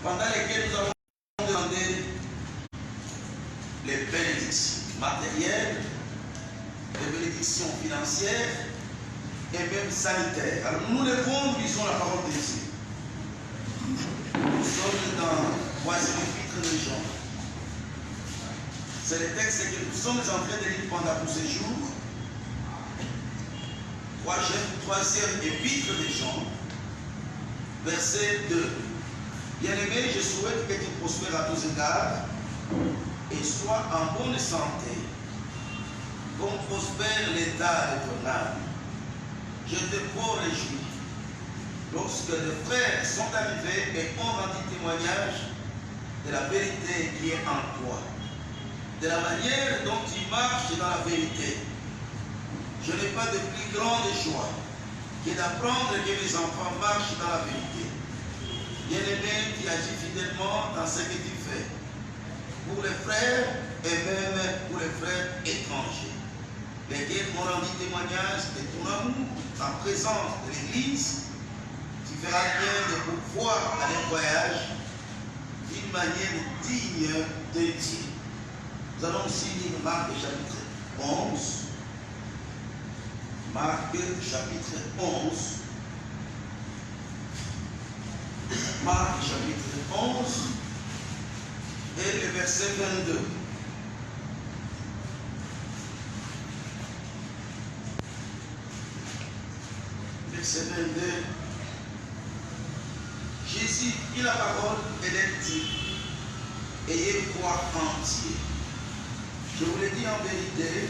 pendant lesquels nous avons demandé les bénédictions matérielles, les bénédictions financières et même sanitaires. Alors nous levons, lisons la parole de Dieu. Nous sommes dans 3e épître de Jean. C'est le texte que nous sommes en train de lire pendant tous ces jours. 3e épître de Jean, verset 2. Bien-aimé, je souhaite que tu prospères à tous égards et sois en bonne santé, comme prospère l'état de ton âme. Je te réjouis lorsque les frères sont arrivés et ont rendu témoignage de la vérité qui est en toi, de la manière dont tu marches dans la vérité. Je n'ai pas de plus grande joie que d'apprendre que mes enfants marchent dans la vérité. Bien-aimé, tu agis fidèlement dans ce que tu fais, pour les frères et même pour les frères étrangers, lesquels m'ont rendu témoignage de ton amour en présence de l'Église. Tu feras bien de pouvoir aller en voyage d'une manière digne de Dieu. Nous allons aussi lire Marc chapitre 11. Marc chapitre 11. Marc chapitre 11 et le verset 22. Verset 22. Jésus prit la parole et leur dit: ayez foi entier. Je vous le dis en vérité,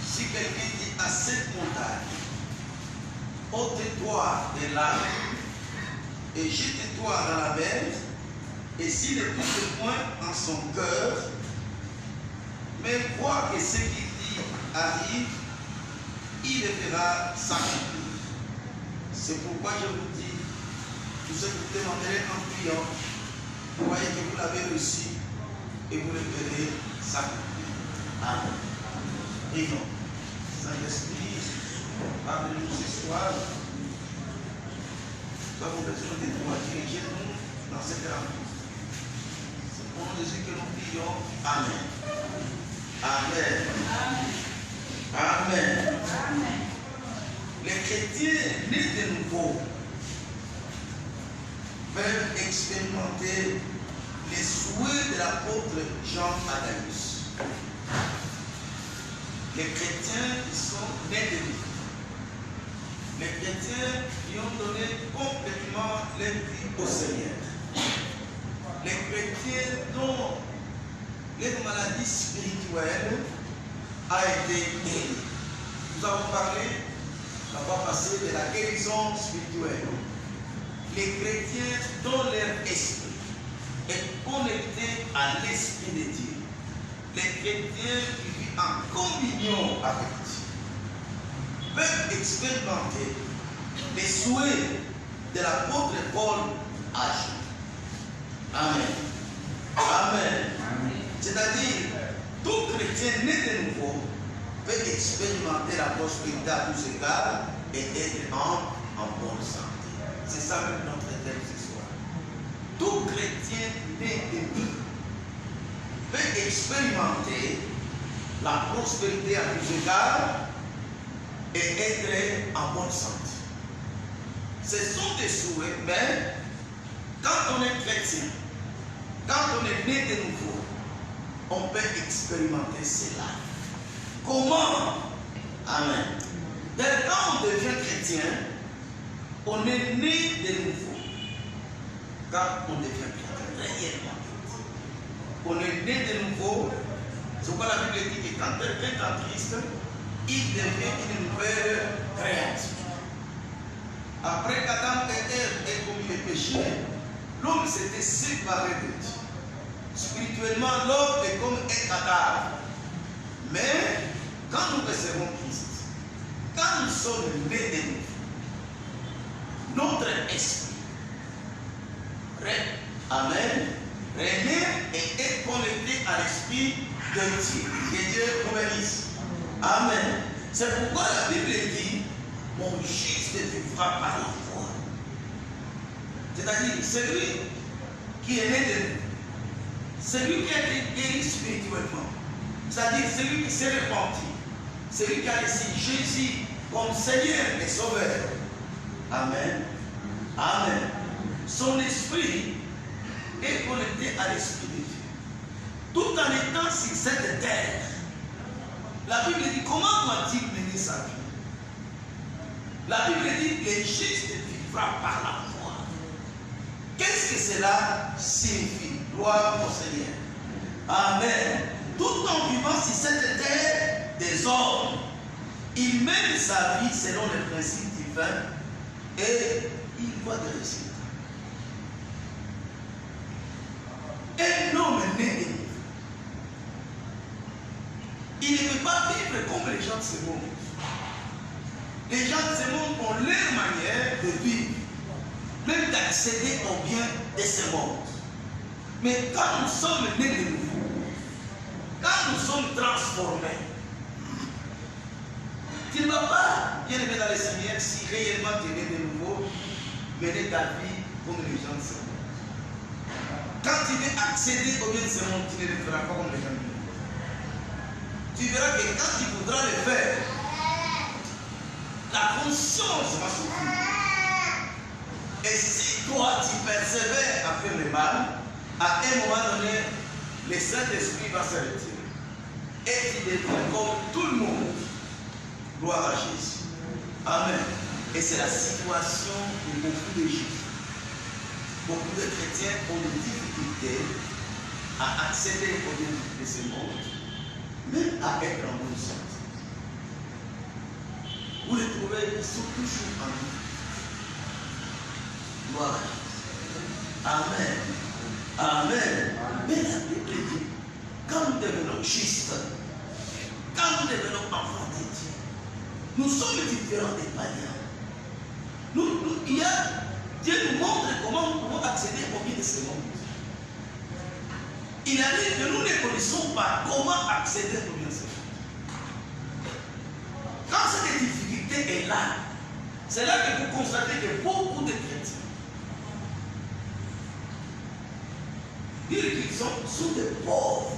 si quelqu'un dit à cette montagne, ôte-toi de là et jette-toi dans la mer, et s'il ne touche point en son cœur, mais croit que ce qu'il dit arrive, il le fera s'accomplir. C'est pourquoi je vous dis, tout ce que vous demanderez en priant, croyez que vous l'avez reçu et vous le verrez s'accomplir. Amen. Prions. Saint-Esprit, parle-nous ce soir. Nous avons besoin de toi, dirigez-nous dans cette rencontre. C'est pour Jésus que nous prions. Amen. Amen. Amen. Amen. Les chrétiens nés de nouveau peuvent expérimenter les souhaits de l'apôtre Jean Adamus. Les chrétiens qui sont nés de nouveau. Les chrétiens qui ont donné complètement leur vie au Seigneur. Les chrétiens dont les maladies spirituelles ont été guéries. Nous avons parlé la fois passée de la guérison spirituelle. Les chrétiens dont leur esprit est connecté à l'esprit de Dieu. Les chrétiens qui vivent en communion avec Dieu peuvent expérimenter les souhaits de l'apôtre Paul à Jean. Amen. Amen. C'est-à-dire, tout chrétien né de nouveau peut expérimenter la prospérité à tous égards et être en bonne santé. C'est ça même notre thème ce soir. Tout chrétien né de nouveau peut expérimenter la prospérité à tous égards et être en bonne santé. Ce sont des souhaits, mais quand on est chrétien, quand on est né de nouveau, on peut expérimenter cela. Comment? Amen. Dès quand on devient chrétien, on est né de nouveau. Quand on devient chrétien, réellement. On est né de nouveau. C'est pourquoi la Bible dit que quand quelqu'un est en Christ, il devient une nouvelle créature. Après qu'Adam et Ève aient commis le péché, l'homme s'était séparé de Dieu. Spirituellement, l'homme est comme un cadavre. Mais quand nous recevons Christ, quand nous sommes nés de nouveau, notre esprit, Amen, renaît et est connecté à l'esprit de Dieu. Que Dieu nous bénisse. Amen. C'est pourquoi la Bible dit: mon juste vivra par la foi. C'est-à-dire, celui qui est né de nous. Celui qui a été guéri spirituellement. C'est-à-dire celui qui s'est repenti. Celui qui a laissé Jésus comme Seigneur et Sauveur. Amen. Amen. Son esprit est connecté à l'esprit de Dieu. Tout en étant sur cette terre. La Bible dit comment doit-il mener sa vie? La Bible dit les justes vivra par la foi. Qu'est-ce que cela signifie? Gloire au Seigneur. Amen. Tout en vivant sur cette terre des hommes, il mène sa vie selon les principes divins et il voit des résultats. Un homme né de nouveau. Il ne peut pas vivre comme les gens de ce monde. Les gens de ce monde ont leur manière de vivre, même d'accéder au bien de ce monde. Mais quand nous sommes nés de nouveau, quand nous sommes transformés, tu ne vas pas, bien aimé dans les Seigneurs, si réellement tu es né de nouveau, mener ta vie comme les gens de ce monde. Quand tu veux accéder au bien de ce monde, tu ne le feras pas comme les gens de ce monde. Tu verras que quand tu voudras le faire, la conscience va souffrir. Et si toi tu persévères à faire le mal, à un moment donné, le Saint-Esprit va se retirer. Et tu deviens comme tout le monde. Gloire à Jésus. Amen. Et c'est la situation de beaucoup de Juifs. Beaucoup de chrétiens ont des difficultés à accéder au bien de ce monde, même à être en bonne santé. Vous les trouvez, ils sont toujours en vie. Gloire à Jésus. Amen. Amen. Mais la Bible dit, quand nous devenons justes, quand nous devenons enfants de Dieu, nous sommes différents des païens. Dieu nous montre comment nous pouvons accéder au bien de ce monde. Il a dit que nous ne connaissons pas comment accéder au bien de ce monde. Quand cette difficulté est là, c'est là que vous constatez que beaucoup de chrétiens dire qu'ils sont des pauvres.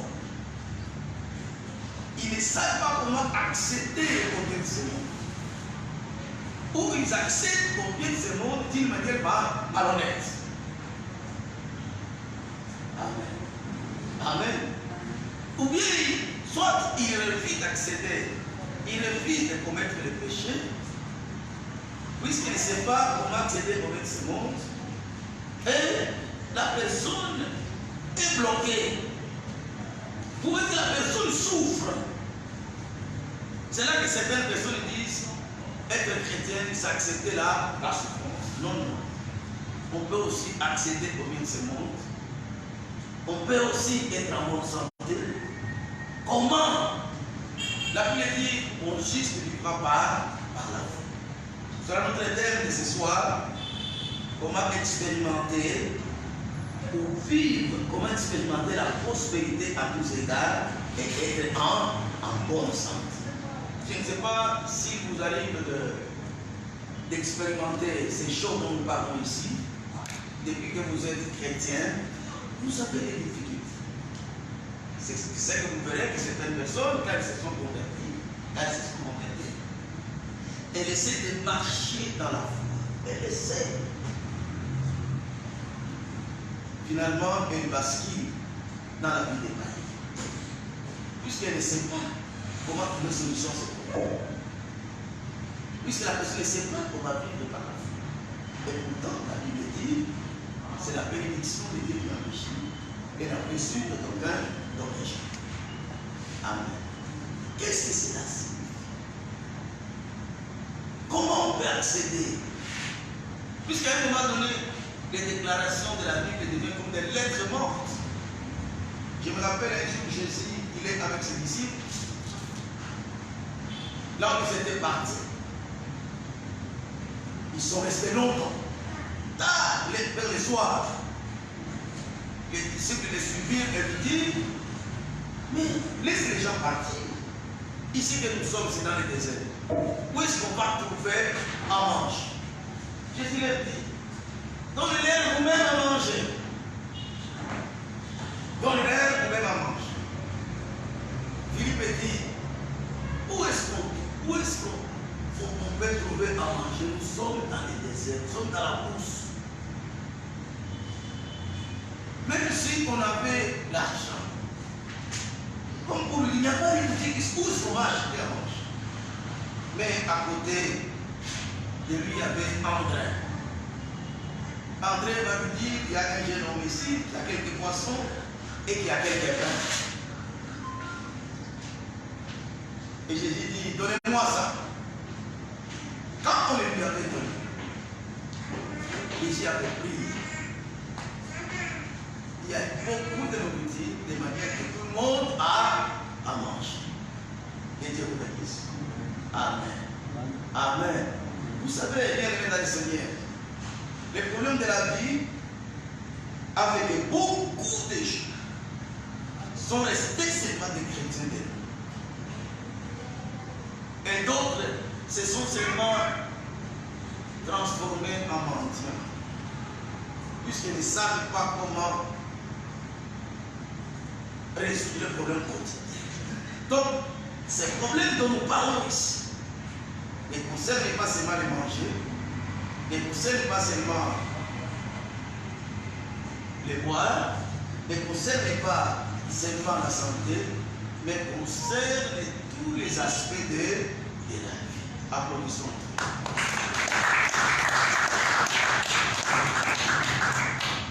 Ils ne savent pas comment accéder au bien de ce monde. Ou ils accèdent au bien de ce monde d'une manière malhonnête. Amen. Amen. Ou bien, soit ils refusent d'accéder, ils refusent de commettre le péché, puisqu'ils ne savent pas comment accéder au bien de ce monde. Et la personne est bloquée. Vous voyez que la personne souffre. C'est là que certaines personnes disent être chrétien, c'est accepter la souffrance. Non, non. On peut aussi accéder au bien de ce monde. On peut aussi être en bonne santé. Comment? La Bible dit mon juste ne vivra pas par la foi. Ce sera notre thème de ce soir. Comment expérimenter ou vivre, comment expérimenter la prospérité à tous égards et être en bonne santé. Je ne sais pas si vous arrivez d'expérimenter ces choses dont nous parlons ici. Depuis que vous êtes chrétien, vous avez des difficultés. C'est que vous verrez que certaines personnes, quand elles se sont converties, elles essaient de marcher dans la foi. Elles essaient. Finalement, elles basculent dans la vie des païens. Puisqu'elles ne savent pas comment trouver une solution à ce problème. Puisque la personne ne sait pas comment vivre par la foi. Et pourtant, la Bible dit, c'est la bénédiction de Dieu qui enrichit et la blessure de ton cœur d'origine. Amen. Qu'est-ce que cela signifie? Comment on peut accéder? Puisqu'à un moment donné, les déclarations de la Bible deviennent comme des lettres mortes. Je me rappelle un jour, Jésus, il est avec ses disciples. Là où ils étaient partis, ils sont restés longtemps. Tard, vers le soir, les disciples les suivirent et lui dirent, mais laisse les gens partir. Ici que nous sommes, c'est dans le désert. Où est-ce qu'on va trouver à manger? Jésus leur dit, donnez-leur vous-même à manger. si on avait l'argent, comme pour lui, il n'y a pas une boutique où on va acheter à manger. Mais à côté de lui, il y avait André. André va lui dire, il y a un jeune homme ici, qui a quelques poissons et qui a quelques pains. Et Jésus dit, donnez-moi ça. Quand on lui avait donné, Jésus avait prié. Il y a beaucoup de nourriture de manière que tout le monde a à manger. Que Dieu vous bénisse. Amen. Amen. Vous savez, bien aimé dans le Seigneur, les problèmes de la vie, avec beaucoup de gens, sont restés seulement des chrétiens de nous. Et d'autres se sont seulement transformés en mendiants, puisqu'ils ne savent pas comment résoudre le problème quotidien. Donc, ces problèmes dont nous parlons ici ne concernent pas seulement les manger, ne concernent pas seulement les boire, ne concernent pas seulement la santé, mais concernent tous les aspects de la vie. Applaudissons.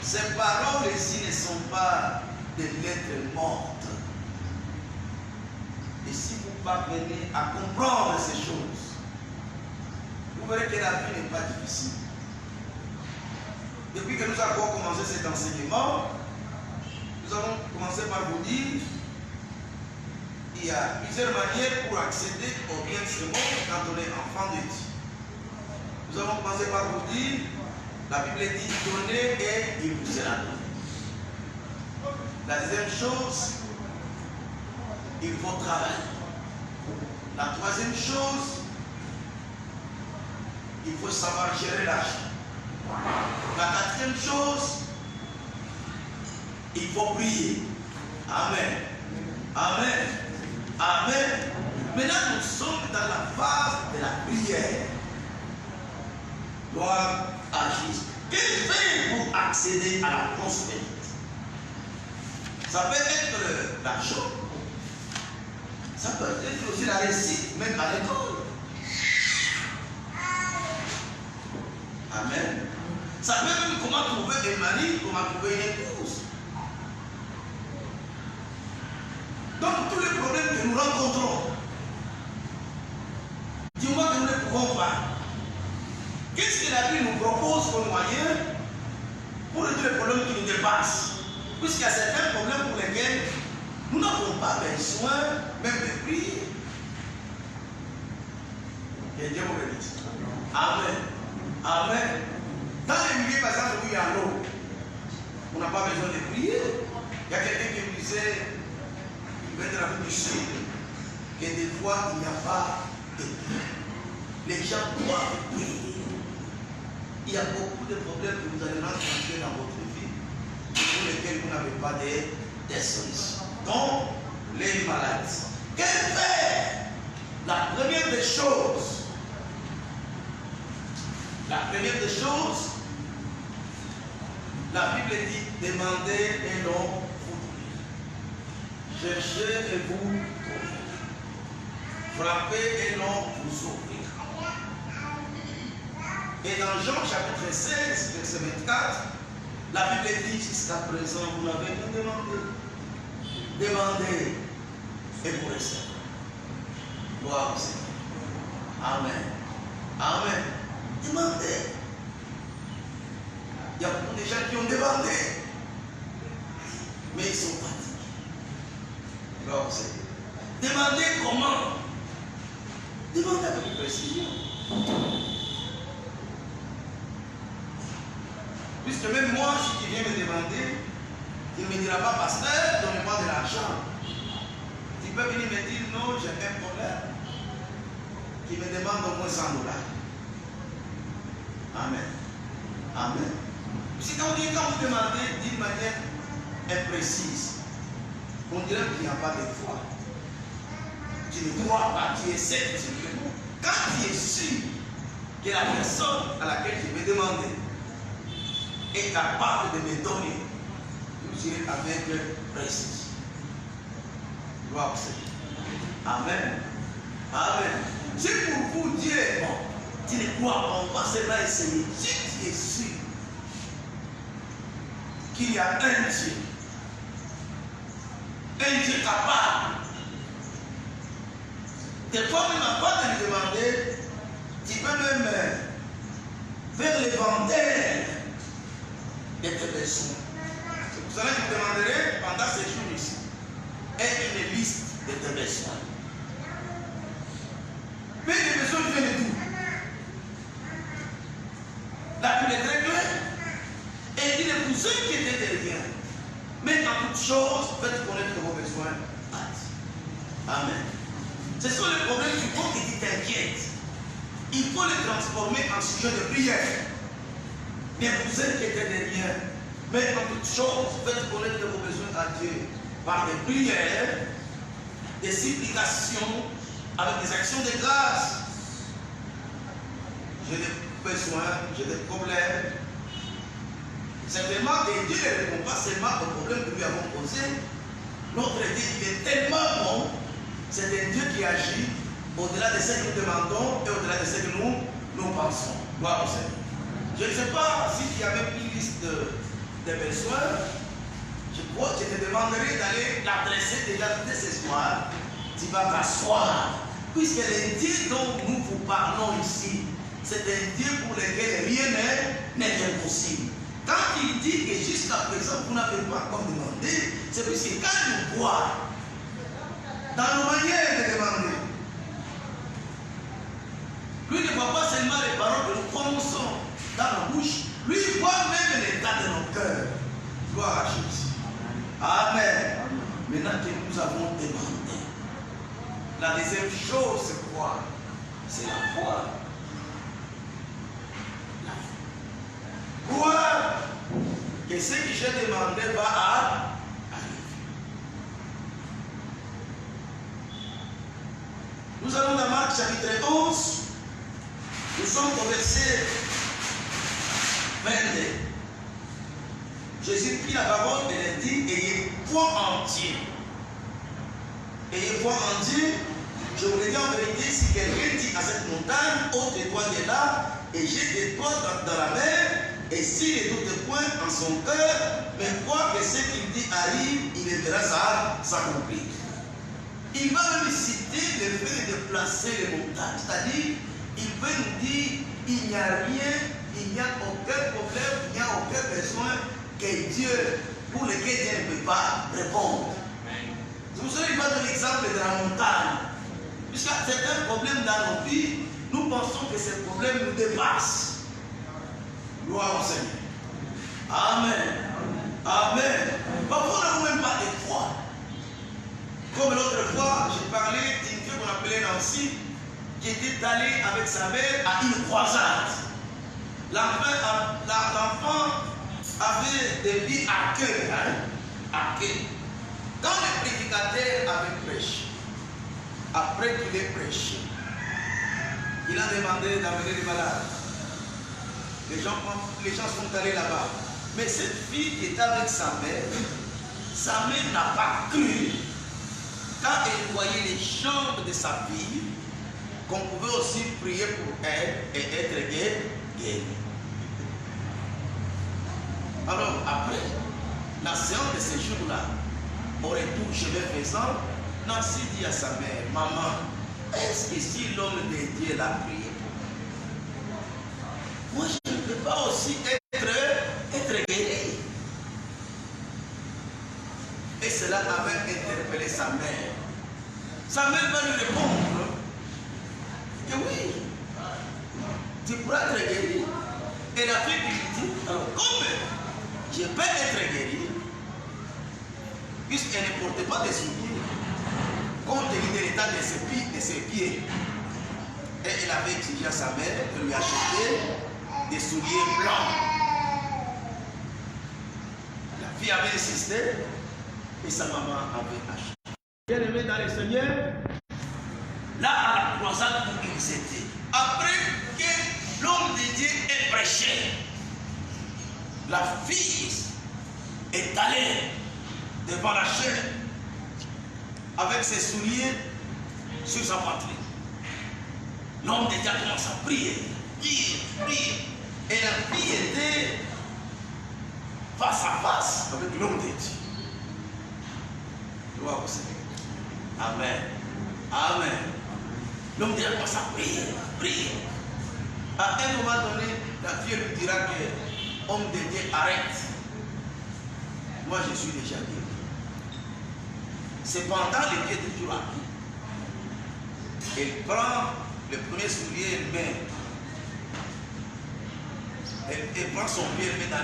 Ces paroles ici ne sont pas des lettres mortes. Et si vous parvenez à comprendre ces choses, vous verrez que la vie n'est pas difficile. Depuis que nous avons commencé cet enseignement, nous avons commencé par vous dire qu'il y a plusieurs manières pour accéder au bien de ce monde quand on est enfant de Dieu. Nous avons commencé par vous dire, la Bible dit, donnez et il vous sera donné. La deuxième chose, il faut travailler. La troisième chose, il faut savoir gérer l'argent. La quatrième chose, il faut prier. Amen. Amen. Amen. Maintenant, nous sommes dans la phase de la prière. Gloire à Jésus. Que faire pour accéder à la prospérité? Ça peut être l'argent. Ça peut être aussi la réussite, même à l'école. Amen. Ça peut même comment trouver un mari, comment trouver une épouse. Donc tous les problèmes que nous rencontrons, du moment que nous ne pouvons pas, qu'est-ce que la Bible nous propose comme moyen pour résoudre les problèmes qui nous dépassent? Puisqu'il y a certains problèmes pour lesquels nous n'avons pas besoin même de prier. Que Dieu vous bénisse. Amen. Amen. Dans les milieux, par exemple, où il y a l'eau, on n'a pas besoin de prier. Il y a quelqu'un qui me disait, il vient de la rue du Sud, que des fois, il n'y a pas de prière. Les gens doivent prier. Il y a beaucoup de problèmes que vous allez rencontrer dans votre vie, pour lesquels vous n'avez pas de solutions. Donc, les maladies. Que faire? La première des choses, la Bible dit, demandez et l'on vous donnera. Cherchez et vous trouverez. Frappez et l'on vous ouvrira. Et dans Jean chapitre 16, verset 24, la Bible dit, jusqu'à présent, vous n'avez rien demandé. Demandez et vous recevrez. Gloire au Seigneur. Amen. Amen. Demandez. Il y a beaucoup de gens qui ont demandé, mais ils sont fatigués. Gloire au Seigneur. Demandez comment? Demandez avec précision. Puisque même moi, si tu viens me demander, tu ne me diras pas, pasteur, donne-moi de l'argent. Tu peux venir me dire, non, j'ai un problème. Tu me demandes au moins 100 $. Amen. Amen. Si quand vous demandez d'une manière imprécise, on dirait qu'il n'y a pas de foi. Tu ne crois pas, tu es sceptique. Quand tu es sûr que la personne à laquelle je vais demander est capable de me donner, Dieu avec précision. Gloire au Seigneur. Amen. Amen. C'est pour vous dire, bon, tu ne crois pas, on va seulement essayer. Si tu es sûr qu'il y a un Dieu capable, des fois même avant de lui demander, tu peux même faire l'inventaire de tes besoins. C'est pour cela que je vous demanderai pendant ces jours ici, et une liste de tes besoins. Mais les besoins viennent de tout. La Bible est très claire. Et il dit ne vous inquiétez de rien. Mais en toutes choses, faites connaître vos besoins à Dieu. Amen. Ce sont les problèmes du corps qui t'inquiètent. Il faut les transformer en sujet de prière. Ne vous inquiétez de rien. Mais en toutes choses, faites connaître vos besoins à Dieu. Par des prières, des supplications, avec des actions de grâce. J'ai des besoins, j'ai des problèmes. Simplement que Dieu ne répond pas seulement aux problèmes que nous lui avons posés. Notre Dieu, il est tellement bon. C'est un Dieu qui agit au-delà de ce que nous demandons et au-delà de ce que nous pensons. Gloire au Seigneur. Je ne sais pas si tu avais une liste de besoins. Je crois que je te demanderai d'aller l'adresser déjà dès ce soir. Tu vas t'asseoir. Puisque le Dieu dont nous vous parlons ici, c'est un Dieu pour lequel rien n'est impossible. Quand il dit que jusqu'à présent vous n'avez pas encore demandé, c'est parce que quand nous voit dans nos manières de demander, lui ne voit pas seulement les paroles que nous prononçons dans nos bouches, lui voit même l'état de nos cœurs. Gloire à Jésus. Amen. Maintenant que nous avons demandé, la deuxième chose, c'est quoi? C'est la foi. Croire que ce que j'ai demandé va arriver. Nous allons dans Marc chapitre 11. Nous sommes au verset 22. Jésus prit la parole et leur dit, ayez foi en Dieu. Ayez foi en Dieu. Je vous le dis en vérité, si quelqu'un dit à cette montagne, ôte-toi de là et jette-toi dans la mer, et s'il ne doute point en son cœur, mais croit que ce qu'il dit arrive, il verra ça s'accomplir. Il va même citer le fait de déplacer les montagnes. C'est-à-dire, il veut nous dire, il n'y a rien, il n'y a aucun problème, il n'y a aucun besoin que Dieu, pour lequel Dieu ne peut pas répondre. C'est pour ça qu'il va donner l'exemple de la montagne. Puisqu'il y a certains problèmes dans nos vies, nous pensons que ces problèmes nous dépassent. Gloire au Seigneur. Amen. Amen. Parfois, on n'a même pas de foi. Comme l'autre fois, j'ai parlé d'une fille qu'on appelait Nancy, qui était allée avec sa mère à une croisade. L'enfant avait des vies à cœur. À cœur. Quand le prédicateur avait prêché, après qu'il ait prêché, il a demandé d'amener les malades. Les gens sont allés là-bas. Mais cette fille qui était avec sa mère n'a pas cru. Quand elle voyait les jambes de sa fille, qu'on pouvait aussi prier pour elle et être guérie. Alors après, la séance de ce jour-là, au retour chemin faisant, Nancy dit à sa mère, maman, est-ce que si l'homme de Dieu l'a prié pour moi, je ne peux pas aussi être guéri. Et cela avait interpellé sa mère. Sa mère va lui répondre que oui, tu pourras être guéri. Et la fille lui dit, alors comme je peux être guéri, puisqu'elle ne portait pas de souliers, compte tenu de l'état de ses pieds. Et elle avait exigé à sa mère de lui acheter des souliers blancs. La fille avait insisté et sa maman avait acheté. Bien-aimé dans le Seigneur, là à la croisade où ils étaient, après que l'homme de Dieu ait prêché, la fille est allé devant la chaîne avec ses souliers sur sa poitrine. L'homme de Dieu commence à prier, prier, prier. Et la fille était face à face avec l'homme de Dieu. Gloire au Seigneur. Amen. Amen. L'homme de Dieu commence à prier, prier. À un moment donné, la fille lui dira que l'homme de Dieu arrête. Moi, je suis déjà guéri. Cependant, le pied est toujours acquis. Elle prend le premier soulier, elle met. Elle prend son pied, elle met dans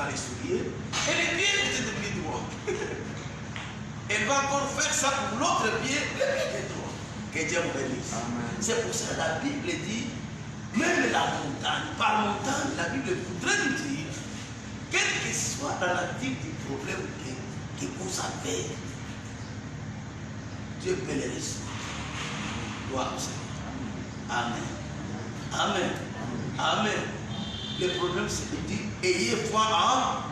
les souliers. Et les pieds étaient devenus droits. Elle va encore faire ça pour l'autre pied, le pied est droit. Que Dieu vous bénisse. C'est pour ça que la Bible dit, même la montagne, par montagne, la Bible voudrait nous dire, quel que soit dans la type du problème que vous avez, Dieu peut les résoudre. Gloire au Seigneur. Amen. Amen. Amen. Le problème, c'est de dire, ayez foi en.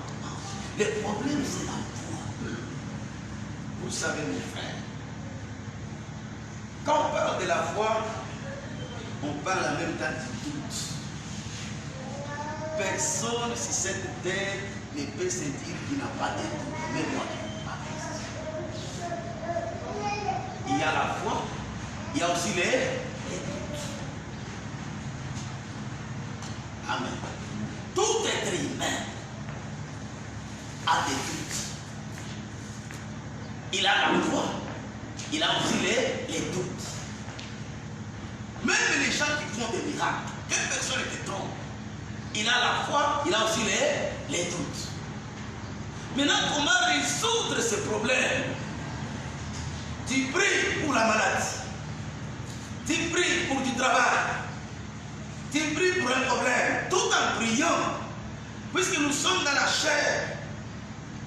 Le problème, c'est la foi. Vous savez, mes frères, quand on parle de la foi, on parle en même temps du doute. Personne sur cette terre ne peut se dire qu'il n'a pas de doute. Même moi. Il y a la foi, il y a aussi les doutes. Amen. Tout être humain a des doutes. Il a la foi, il a aussi les doutes. Même les gens qui font des miracles, quelle personne ne trompe, il a la foi, il a aussi les doutes. Maintenant, comment résoudre ce problème? Tu pries pour la maladie, tu pries pour du travail, tu pries pour un problème, tout en priant, puisque nous sommes dans la chair.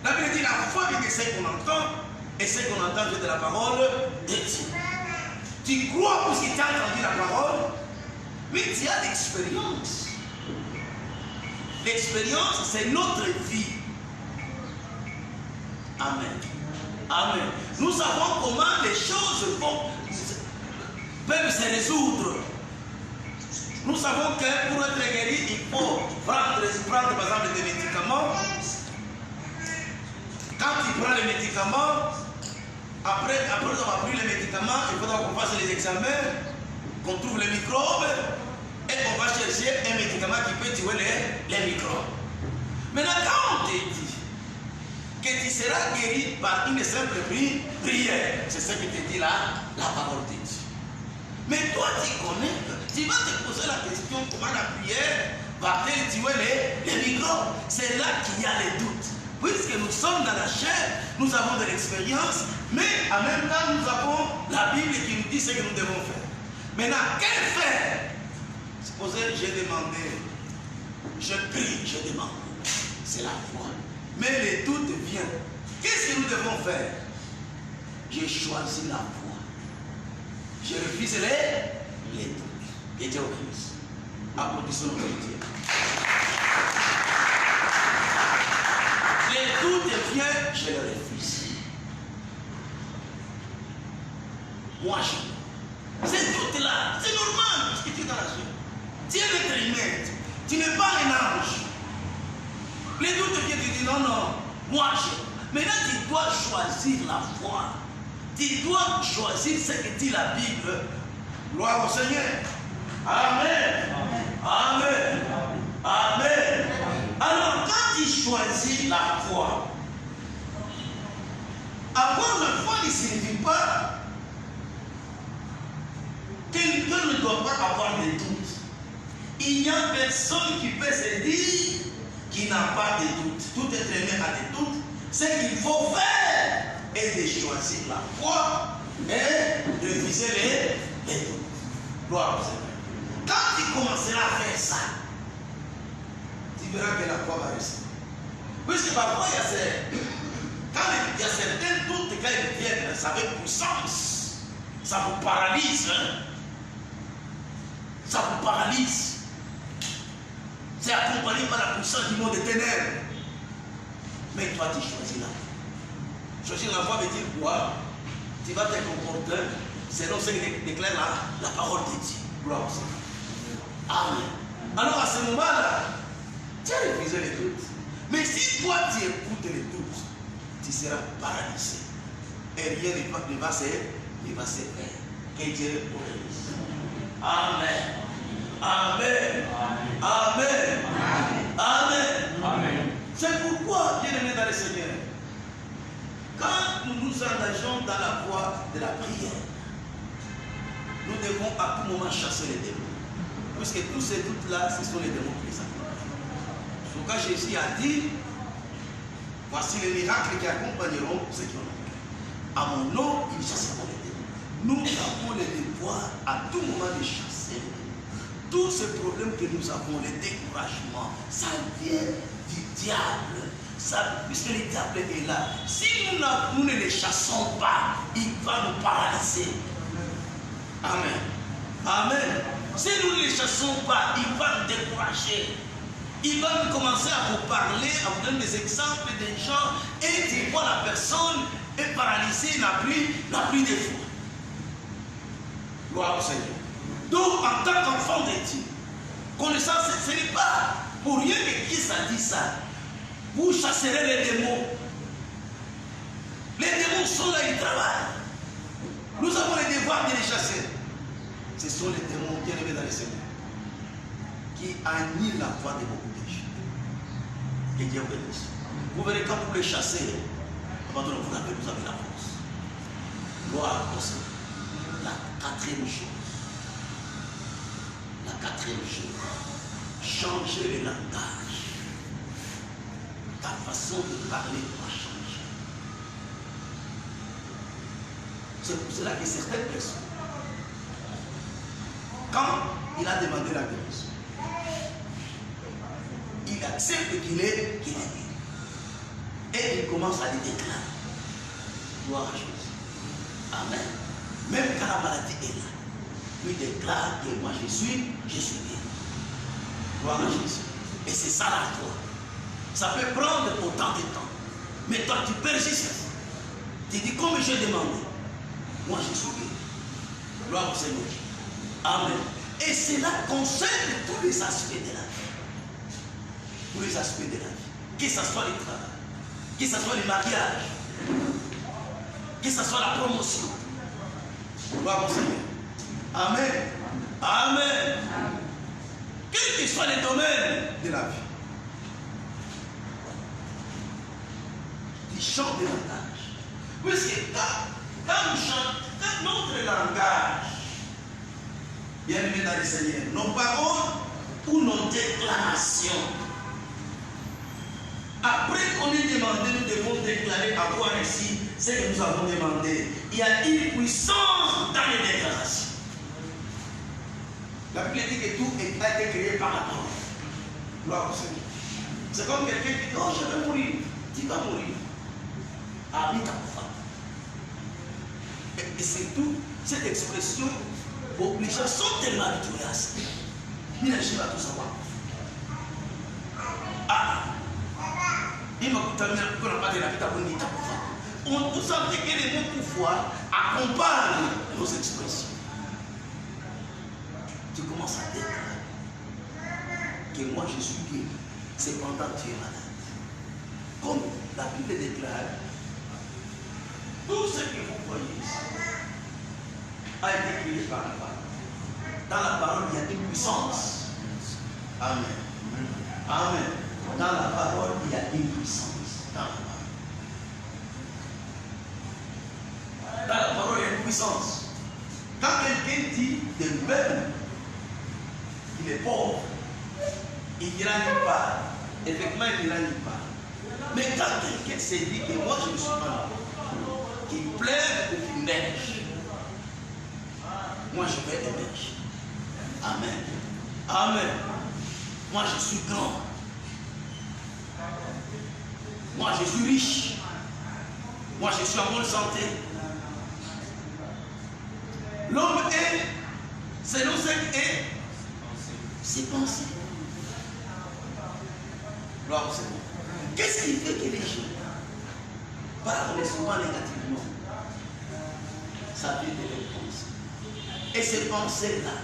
La Bible dit la foi vient de ce qu'on entend, et ce qu'on entend vient de la parole de Dieu. Tu crois parce que tu as entendu la parole, mais tu as l'expérience. L'expérience, c'est notre vie. Amen. Amen. Nous savons comment les choses peuvent se résoudre. Nous savons que pour être guéri, il faut prendre par exemple des médicaments. Quand tu prends les médicaments, après avoir pris les médicaments, il faudra qu'on fasse les examens, qu'on trouve les microbes et qu'on va chercher un médicament qui peut tuer les microbes. Maintenant, quand on te dit que tu seras guéri par une simple prière, c'est ce que te dit là, la parole de Dieu. Mais toi, tu connais, tu vas te poser la question comment la prière va-t-elle tuer les microbes? C'est là qu'il y a les doutes. Puisque nous sommes dans la chair, nous avons de l'expérience, mais en même temps, nous avons la Bible qui nous dit ce que nous devons faire. Maintenant, qu'est-ce faire? Supposez, j'ai demandé, je prie, je demande. C'est la foi. Mais les doutes viennent. Qu'est-ce que nous devons faire? J'ai choisi la foi. Je refuse les doutes. Et Dieu bénisse. Applaudissons notre Dieu. Les doutes viennent, je les refuse. Moi, ces doutes-là, c'est normal, parce que tu es dans la chair. Tu es l'être humain, tu n'es pas un ange. Les doutes viennent, tu dis non, non, moi, maintenant tu dois choisir la foi. Tu dois choisir ce que dit la Bible. Gloire au Seigneur. Amen. Amen. Amen. Alors, quand tu choisis la foi, avoir la foi ne signifie pas quelqu'un ne doit pas avoir de doutes. Il n'y a personne qui peut se dire qu'il n'a pas de doutes. Tout être humain a des doutes. Ce qu'il faut faire est de choisir la foi et de viser les doutes. Gloire au Seigneur. Quand tu commenceras à faire ça, tu verras que la foi va rester. Puisque parfois, il y a certains doutes, quand ils viennent, ça avec puissance. Ça vous paralyse. Hein? Ça vous paralyse. C'est accompagné par la puissance du monde des ténèbres. Mais toi, tu choisis la foi. Choisir la foi veut dire quoi? Tu vas te comporter selon ce que déclare la parole de Dieu. Gloire au Seigneur. Amen. Alors à ce moment-là, tu as refusé les doutes. Mais si toi tu écoutes les doutes, tu seras paralysé. Et rien ne va se faire. Que Dieu te bénisse. Amen. Amen. Amen. Amen. Amen. C'est pourquoi, bien aimé dans le Seigneur, quand nous nous engageons dans la voie de la prière, nous devons à tout moment chasser les démons. Puisque tous ces doutes-là, ce sont les démons qui les accompagnent. C'est pourquoi Jésus a dit, voici les miracles qui accompagneront ceux qui ont la à mon nom, ils chasseront les démons. Nous avons le devoir à tout moment de chasser les démons. Tous ces problèmes que nous avons, les découragements, ça vient du diable. Puisque le diable est là. Si nous ne les chassons pas, il va nous paralyser. Amen. Amen. Si nous ne les chassons pas, il va nous décourager. Il va nous commencer à vous parler, à vous donner des exemples des gens, et tu vois la personne est paralysée, n'a plus de foi. Gloire au Seigneur. Donc, en tant qu'enfant de Dieu, connaissance, ce n'est pas pour rien que Christ a dit ça. Vous chasserez les démons. Les démons sont là, ils travaillent. Nous avons le devoir de les chasser. Ce sont les démons bien aimés dans le Seigneur qui annihilent la foi de beaucoup de gens. Que Dieu vous bénisse. Vous verrez quand vous les chassez, avant de vous avez la force. Gloire au Seigneur. La quatrième chose. Changer le langage. Ta façon de parler doit changer. C'est pour cela que certaines personnes, quand il a demandé la guérison, il accepte qu'il est guéri. Et il commence à le déclarer. Gloire à Jésus. Amen. Même quand la maladie est là, il déclare que moi je suis guéri. Gloire à Jésus. Et c'est ça la foi. Ça peut prendre autant de temps. Mais toi tu persistes. Tu dis comme j'ai demandé. Moi je suis guéri. Gloire au Seigneur. Amen. Et cela concerne tous les aspects de la vie. Tous les aspects de la vie. Que ce soit le travail, que ce soit le mariage, que ce soit la promotion. Gloire au Seigneur. Amen. Amen. Quel que soit le domaine de la vie. Tu chantes le langage. Puisque quand nous chantons, quand notre langage, bien aimé dans le Seigneur, nos paroles ou nos déclarations, après qu'on ait demandé, nous devons déclarer, avoir ici ce que nous avons demandé. Il y a une puissance dans les déclarations. La Bible dit que tout a été créé par la parole. Gloire au Seigneur. C'est comme quelqu'un qui dit, oh je vais mourir. Tu vas mourir. Habite ta femme. Et c'est tout, cette expression, les gens sont tellement habitués à ça. Il n'a jamais tout savoir. Ah, il m'a dit qu'on n'a pas de la vie à bonne. On sentait que les mots pouvoir accompagnent nos expressions. Tu commences à déclarer que moi je suis guéri, cependant tu es malade. Comme la Bible déclare, tout ce que vous voyez ici a été créé par la parole. Dans la parole, il y a une puissance. Amen. Amen. Dans la parole, il y a une puissance. Dans la parole, il y a une puissance. Quand quelqu'un dit de même, il est pauvre, il n'ira nulle part. Effectivement, il n'ira nulle part. Mais quand quelqu'un se dit que moi je ne suis pas pauvre, qu'il pleuve ou qu'il neige, moi je vais émerger. Amen. Amen. Moi je suis grand. Moi je suis riche. Moi je suis en bonne santé. L'homme est, selon ce qu'il est, ses pensées. Gloire au Seigneur. Qu'est-ce qui fait que les gens parlent souvent négativement? Ça vient de leurs pensées. Et ces pensées-là,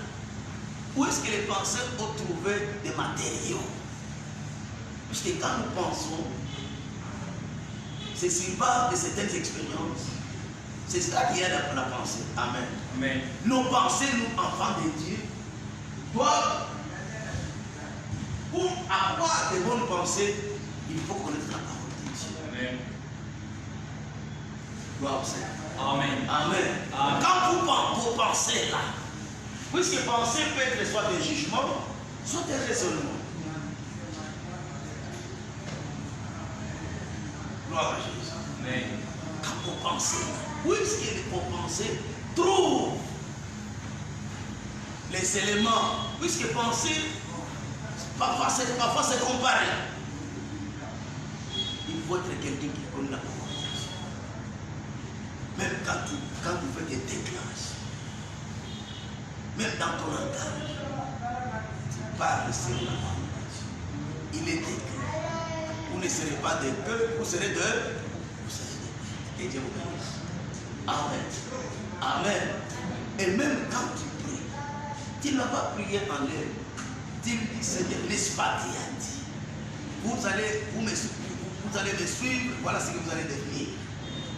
où est-ce que les pensées ont trouvé des matériaux? Puisque quand nous pensons, c'est sur base de certaines expériences. C'est ça qui est la pensée. Amen. Amen. Nos pensées, nous, enfants de Dieu, doivent, pour avoir de bonnes pensées, il faut connaître la parole de Dieu. Amen. Gloire au Seigneur. Amen. Amen. Amen. Quand vous pensez là, puisque penser peut être soit des jugements, soit des raisonnements. Gloire à Jésus. Amen. Quand vous pensez, puisque vos pensées trouvent les éléments, puisque penser, parfois c'est comparé. Il faut être quelqu'un qui connaît la parole de Dieu. Même quand tu fais des déclarations, même dans ton langage, tu parles sur la parole de Dieu. Il est écrit. Vous ne serez pas des peuples, vous serez deux. Que Dieu vous bénisse. Amen. Amen. Et même quand tu pries, tu n'as pas prié en l'air. Tu dis, Seigneur, n'est-ce pas Dieu a dit. Vous allez me suivre, voilà ce que vous allez devenir.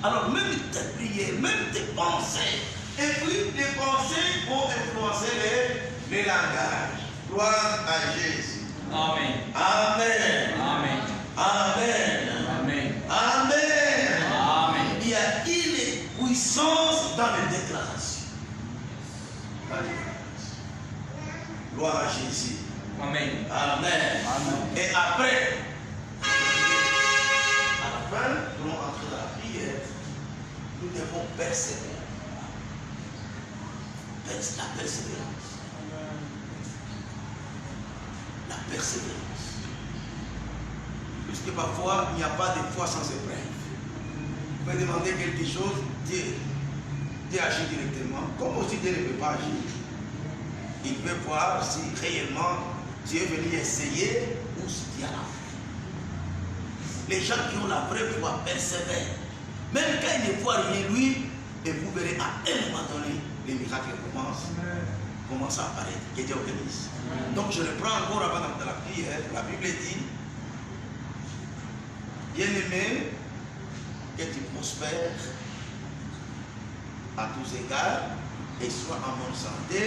Alors même tes prières, même tes pensées, et puis les pensées vont influencer les langages. Gloire à Jésus. Amen. Amen. Amen. Amen. Amen. Amen. Amen. Il y a une puissance dans les déclarations. Gloire à Jésus. Amen. Amen. Amen. Et après, à la fin, nous allons entrer dans la prière. Nous devons persévérer. La persévérance. La persévérance. Puisque parfois, il n'y a pas de foi sans épreuve. Vous pouvez demander quelque chose, Dieu agit directement. Comme aussi Dieu ne peut pas agir. Il peut voir si réellement Dieu est venu essayer ou si Dieu a la foi. Les gens qui ont la vraie foi persévèrent. Même quand ils ne voient rien, lui, et vous verrez à un moment donné, les miracles commencent à apparaître. Que Dieu vous bénisse. Donc je reprends encore avant dans la prière. La Bible dit, bien-aimé, que tu prospères à tous égards et sois en bonne santé,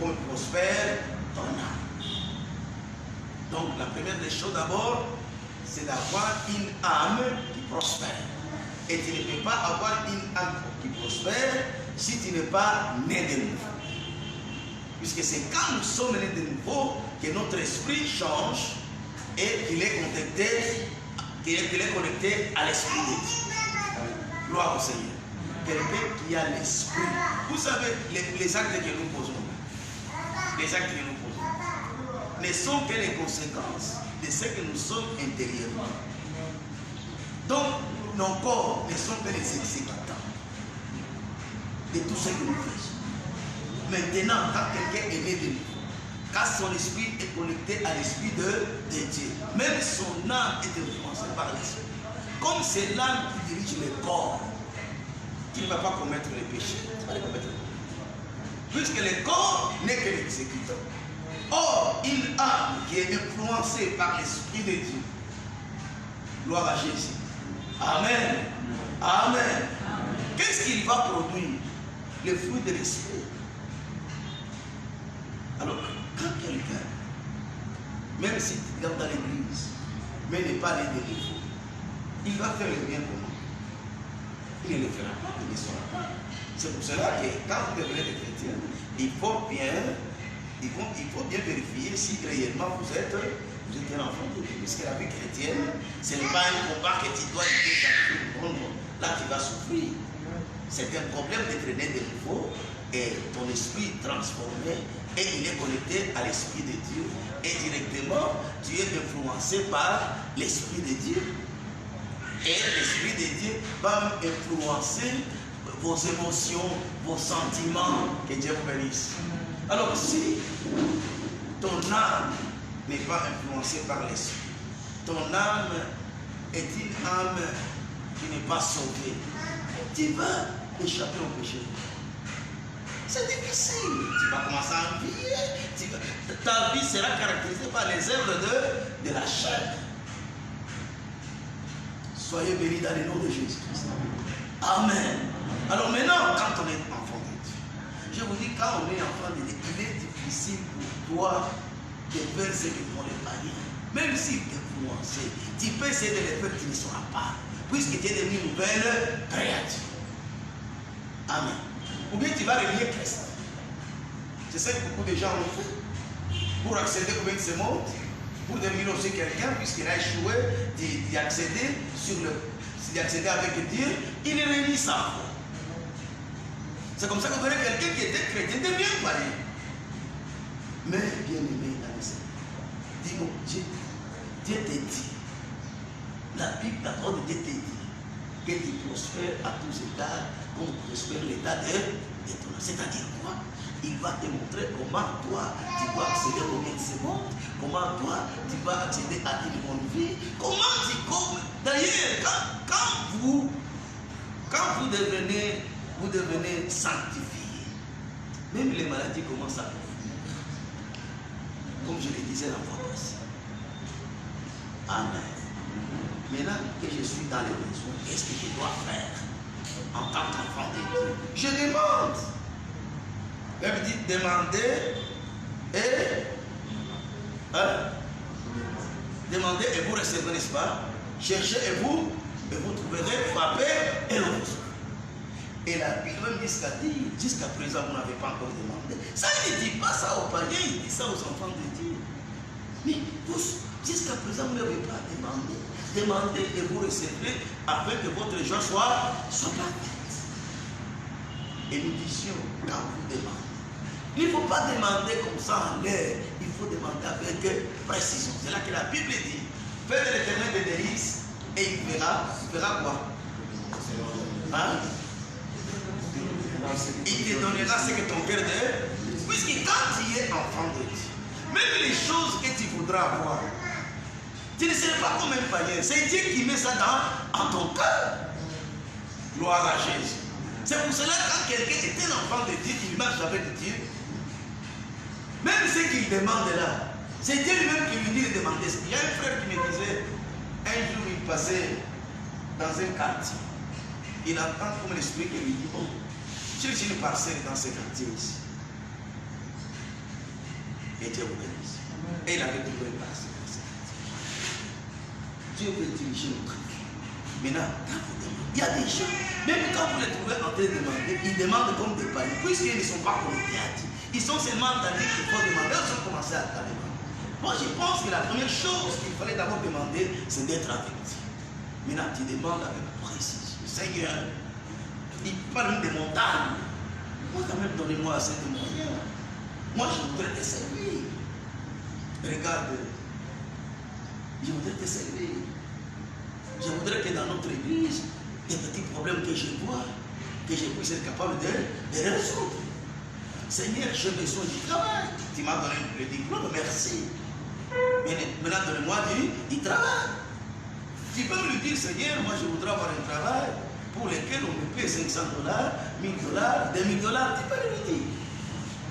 comme prospère ton âme. Donc la première des choses d'abord, c'est d'avoir une âme qui prospère. Et tu ne peux pas avoir une âme qui prospère si tu n'es pas né de nouveau. Puisque c'est quand nous sommes nés de nouveau que notre esprit change et qu'il est connecté à l'esprit de Dieu. Gloire au Seigneur. Quelqu'un qui a l'esprit. Vous savez, les actes que nous posons, les actes que nous posons, ne sont que les conséquences de ce que nous sommes intérieurement. Donc, nos corps ne sont que les exécutants de tout ce que nous faisons. Maintenant, quand quelqu'un est né de nouveau, quand son esprit est connecté à l'esprit de Dieu, même son âme est influencée par l'esprit. Comme c'est l'âme qui dirige le corps, qui ne va pas commettre les péchés. Puisque le corps n'est que l'exécutant. Or, une âme qui est influencée par l'esprit de Dieu. Gloire à Jésus. Amen. Amen. Qu'est-ce qu'il va produire? Le fruit de l'esprit. Alors, quand quelqu'un, même s'il est dans l'église, mais n'est pas né de nouveau, il va faire le bien pour nous. Il ne le fera pas, il ne sera pas. C'est pour cela que quand vous devenez des chrétiens, il faut bien vérifier si réellement vous êtes un enfant de Dieu. Puisque la vie chrétienne, ce n'est pas un combat que tu dois lutter chaque jour. Non, là tu vas souffrir. C'est un problème d'être né de nouveau et ton esprit transformé et il est connecté à l'esprit de Dieu. Et directement, tu es influencé par l'esprit de Dieu. Et l'esprit de Dieu va influencer vos émotions, vos sentiments. Que Dieu vous bénisse. Alors si ton âme n'est pas influencée par l'esprit, ton âme est une âme qui n'est pas sauvée, tu vas échapper au péché. C'est difficile. Tu vas commencer à envier. Ta vie sera caractérisée par les œuvres de la chair. Soyez bénis dans le nom de Jésus-Christ. Amen. Alors maintenant, quand on est enfant de Dieu, je vous dis, quand on est enfant de Dieu, il est difficile pour toi de faire ce que font les païens. Même s'ils te influencent, tu peux essayer de les faire, tu ne sauras pas. Puisque tu es devenu une nouvelle créature. Amen. Ou bien tu vas relier Christ. C'est ça que beaucoup de gens ont fait. Pour accéder au bien de ce monde, pour devenir aussi quelqu'un, puisqu'il a échoué d'y accéder, d'y avec Dieu, il est réuni sa foi. C'est comme ça qu'on verrait quelqu'un qui était chrétien, devient païen. Mais bien aimé dans le Seigneur, dis-moi, Dieu te dit, la Bible, la parole de Dieu te dit, que tu prospères à tous états, comme prospère l'état de ton âme. C'est-à-dire quoi? Il va te montrer comment toi, tu vas accéder au bien de ce monde, comment toi, tu vas accéder à une bonne vie, comment tu comme. D'ailleurs, quand vous devenez sanctifié, même les maladies commencent à vous. Comme je le disais la fois passée. Amen. Maintenant que je suis dans les besoins, qu'est-ce que je dois faire en tant qu'enfant de Dieu? Je demande. La Bible dit demandez et demandez et vous recevrez, n'est-ce pas? Cherchez et vous trouverez, frappez et l'on vous ouvre. Et la Bible même jusqu'à présent vous n'avez pas encore demandé. Ça ne dit pas ça aux païens, il dit ça aux enfants de Dieu. Mais tous, jusqu'à présent vous n'avez pas demandé. Demandez et vous recevrez afin que votre joie soit parfaite. Et nous disions, quand vous demandez, il ne faut pas demander comme ça en l'air, il faut demander avec précision. C'est là que la Bible dit, faites de l'Éternel des délices et il verra quoi? Hein? Il te donnera ce que ton cœur veut, puisque quand tu es enfant de Dieu, même les choses que tu voudras avoir, tu ne seras pas comme un païen. C'est Dieu qui met ça en ton cœur. Gloire à Jésus. C'est pour cela que quand quelqu'un est un enfant de Dieu, il marche avec Dieu. Même ce qu'il demande là, c'est Dieu lui-même qui lui dit de demander. Il y a un frère qui me disait, un jour il passait dans un quartier. Il entend comme l'esprit qui lui dit, bon, cherche une parcelle dans ce quartier ici. Et Dieu vous bénisse. Et il avait trouvé une parcelle. Dieu veut diriger notre vie. Maintenant, quand vous demandez, il y a des gens, même quand vous les trouvez en train de demander, ils demandent comme des païens, puisqu'ils ne sont pas connectés à Dieu. Ils sont seulement dans qu'il faut demander, ils ont commencé à demander. Moi, je pense que la première chose qu'il fallait d'abord demander, c'est d'être avec Dieu. Maintenant, tu demandes avec précision. Seigneur, il parle des montagnes. Moi, quand même, donnez-moi assez de moyens. Moi, je voudrais te servir. Regarde. Je voudrais te servir. Je voudrais que dans notre église, des petits problèmes que je vois, que je puisse être capable de résoudre. Seigneur, j'ai besoin du travail. Tu m'as donné le diplôme, merci. Mais maintenant, donne-moi du travail. Tu peux me lui dire, Seigneur, moi je voudrais avoir un travail pour lequel on me paie $500, $1000, $2000. Tu peux lui dire.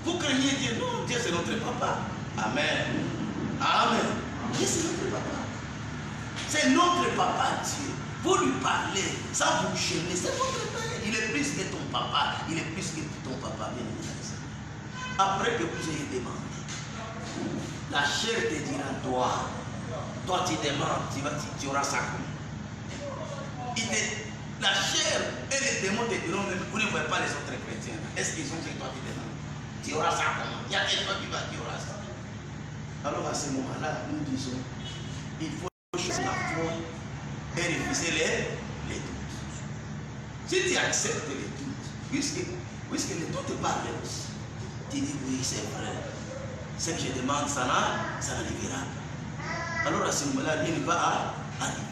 Vous craignez Dieu? Non, Dieu c'est notre papa. Amen. Amen. Dieu c'est notre papa. C'est notre papa Dieu. Vous lui parlez, sans vous gêner, c'est votre père. Il est plus que ton papa. Il est plus que ton papa, bien évidemment. Après que vous ayez demandé, la chair te dira, toi tu demandes, tu auras ça comme. La chair et les démons te diront, vous ne voyez pas les autres chrétiens. Est-ce qu'ils ont dit toi tu demandes? Tu auras ça comment? Il y a quelqu'un qui va dire, tu auras ça. Alors à ce moment-là, nous disons, il faut choisir la foi et refuser les doutes. Si tu acceptes les doutes, puisque les doutes parlent aussi, tu dis oui, c'est vrai. Ce que je demande, ça n'arrivera pas. Alors à ce moment-là, rien ne va arriver.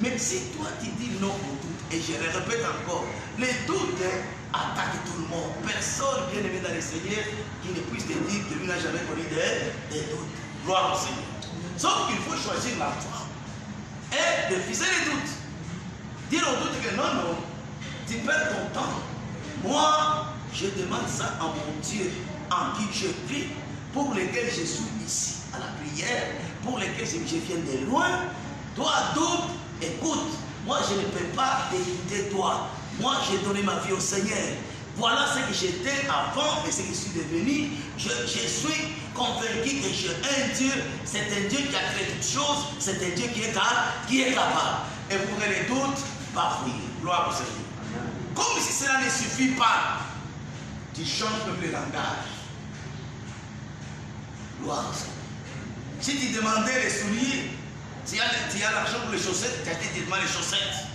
Même si toi tu dis non au doute, et je le répète encore, les doutes attaquent tout le monde. Personne, bien aimé dans le Seigneur, qui ne puisse te dire que lui n'a jamais connu des doutes. Gloire au Seigneur. Sauf qu'il faut choisir la foi et de refuser les doutes. Dire aux doutes que non, non, tu perds ton temps. Moi, je demande ça à mon Dieu, en qui je prie, pour lequel je suis ici, à la prière, pour lequel je viens de loin. Toi, doute, écoute, moi je ne peux pas t'écouter toi. Moi, j'ai donné ma vie au Seigneur. Voilà ce que j'étais avant et ce que je suis devenu. Je suis convaincu que j'ai un Dieu. C'est un Dieu qui a créé toutes choses. C'est un Dieu qui est capable. Et pour les doutes, bafouiller. Gloire au Seigneur. Comme si cela ne suffit pas, tu changes même le langage. Gloire au Seigneur. Si tu demandais les souliers, tu as l'argent pour les chaussettes, tu as dit directement les chaussettes.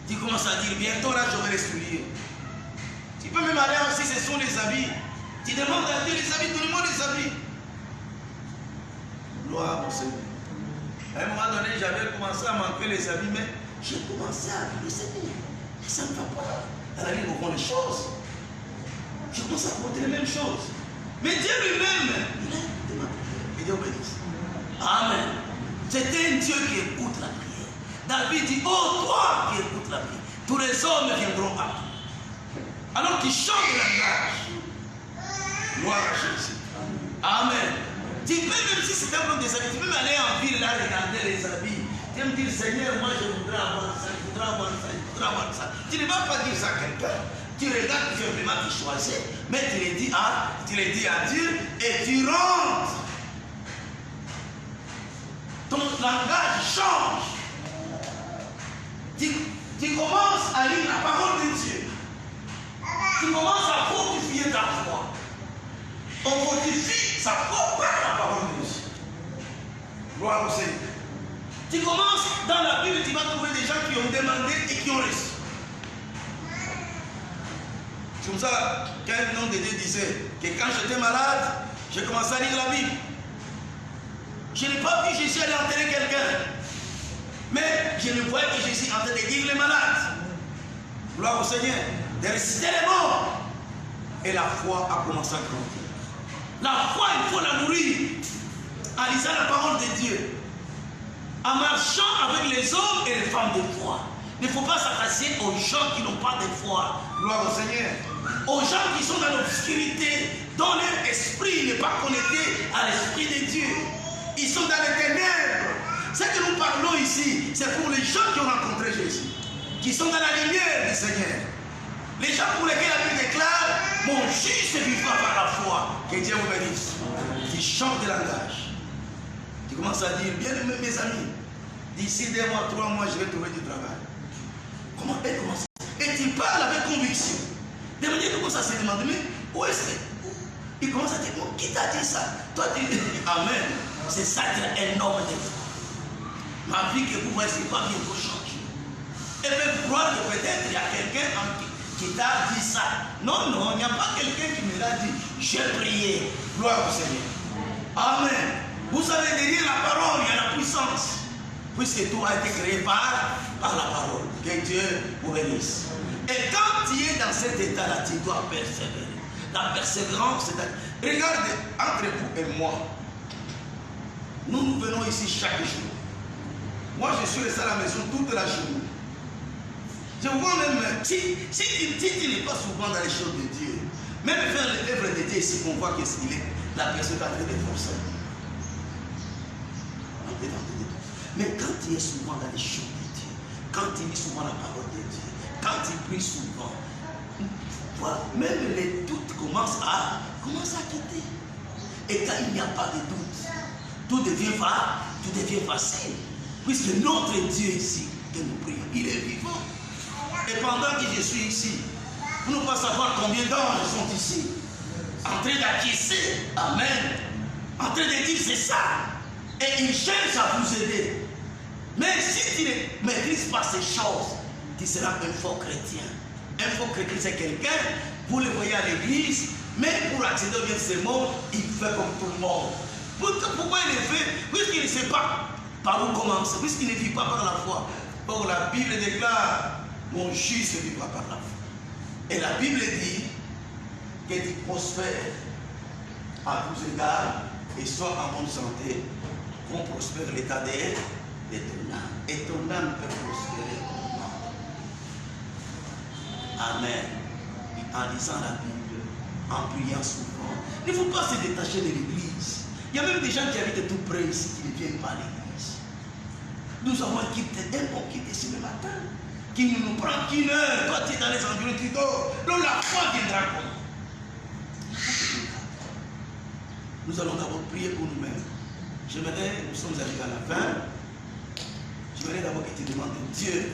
Tu commences à dire bientôt là j'aurai les souliers. Tu peux même aller aussi, ce sont les habits. Tu demandes à Dieu les habits, donnez-moi les habits. Gloire au Seigneur. À un moment donné, j'avais commencé à manquer les habits, mais j'ai commencé à vivre le Seigneur. Et ça ne va pas. Dans la vie, on prend les choses. Je commence à porter les mêmes choses. Mais Dieu lui-même, il a demandé. Et Dieu bénisse. Amen. C'était un Dieu qui écoute la prière. David dit, oh toi qui écoutes la prière, tous les hommes viendront à toi. Alors qu'il chante le langage. Gloire à Jésus. Amen. Tu peux, même si c'est un bloc des habits, tu peux même aller en ville là, regarder les habits. Tu vas me dire, Seigneur, moi je voudrais avoir ça, je voudrais avoir ça, je voudrais avoir ça. Tu ne vas pas dire ça à quelqu'un. Tu regardes simplement, tu choisis, mais tu le dis à Dieu et tu rentres. Ton langage change. Tu commences à lire la parole de Dieu. Tu commences à fortifier ta foi. On fortifie sa foi par la parole de Dieu. Gloire au Seigneur. Tu commences dans la Bible, tu vas trouver des gens qui ont demandé et qui ont reçu. C'est comme ça qu'un homme de Dieu disait que quand j'étais malade, j'ai commencé à lire la Bible. Je n'ai pas vu Jésus aller enterrer quelqu'un. Mais je ne voyais que Jésus en train de guérir les malades. Gloire au Seigneur. De ressusciter les morts. Et la foi a commencé à grandir. La foi, il faut la nourrir. En lisant la parole de Dieu. En marchant avec les hommes et les femmes de foi. Il ne faut pas s'attacher aux gens qui n'ont pas de foi. Gloire au Seigneur. Aux gens qui sont dans l'obscurité, dont leur esprit n'est pas connecté à l'esprit de Dieu. Ils sont dans les ténèbres. Ce que nous parlons ici, c'est pour les gens qui ont rencontré Jésus, qui sont dans la lumière du Seigneur. Les gens pour lesquels la Bible déclare, mon juste vivra par la foi. Que Dieu vous bénisse. Tu changes de langage. Tu commences à dire, bien aimés mes amis, d'ici 2 mois, 3 mois, je vais trouver du travail. Comment elle commence? Et tu parles avec conviction. De manière que ça se demande, mais où est-ce que? Il commence à dire, bon, qui t'a dit ça? Toi, tu dis, Amen. C'est ça qui est énorme de foi. Ma vie que vous voyez, c'est pas bien pour changer. Et même croire que peut-être il y a quelqu'un qui t'a dit ça. Non, non, il n'y a pas quelqu'un qui me l'a dit. J'ai prié. Gloire au Seigneur. Amen. Vous savez, derrière la parole, il y a la puissance. Puisque tout a été créé par la parole. Que Dieu vous bénisse. Et quand tu es dans cet état-là, tu dois persévérer. La persévérance, c'est... Regarde, entre vous et moi, nous venons ici chaque jour. Moi, je suis resté à la maison toute la journée. Je vois même, si tu n'es pas souvent dans les choses de Dieu, même faire l'œuvre de Dieu ici, on voit que la personne est en train de forcer. Mais quand tu es souvent dans les choses de Dieu, quand tu lis souvent la parole de Dieu, quand tu pries souvent, voilà, même les doutes commencent à quitter. Et quand il n'y a pas de doute, tout devient facile. Puisque notre Dieu ici, que nous prions, il est vivant. Et pendant que je suis ici, vous ne pouvez pas savoir combien d'anges sont ici, en train d'acquiescer, amen, en train de dire c'est ça. Et ils cherchent à vous aider. Mais si tu ne maîtrises pas ces choses, tu seras un faux chrétien. Un faux chrétien, c'est quelqu'un, vous le voyez à l'église, mais pour accéder au bien de ce monde, il fait comme tout le monde. Pourquoi il le fait? Puisqu'il ne sait pas par où commencer, puisqu'il ne vit pas par la foi. Or, la Bible déclare, mon juste vivra par la foi. Et la Bible dit que tu prospères à tous égards et sois en bonne santé, qu'on prospère l'état de ton âme. Et ton âme peut prospérer comment? Amen. En lisant la Bible, en priant souvent. Il ne faut pas se détacher de l'église. Il y a même des gens qui habitent tout près ici qui ne viennent pas à l'église. Nous avons un kit, un bon kit ici le matin, qui ne nous prend qu'une heure. Toi, tu es dans les environs, tu dors. Donc la foi viendra comment? Nous allons d'abord prier pour nous-mêmes. J'aimerais, nous sommes arrivés à la fin. J'aimerais d'abord que tu demandes à Dieu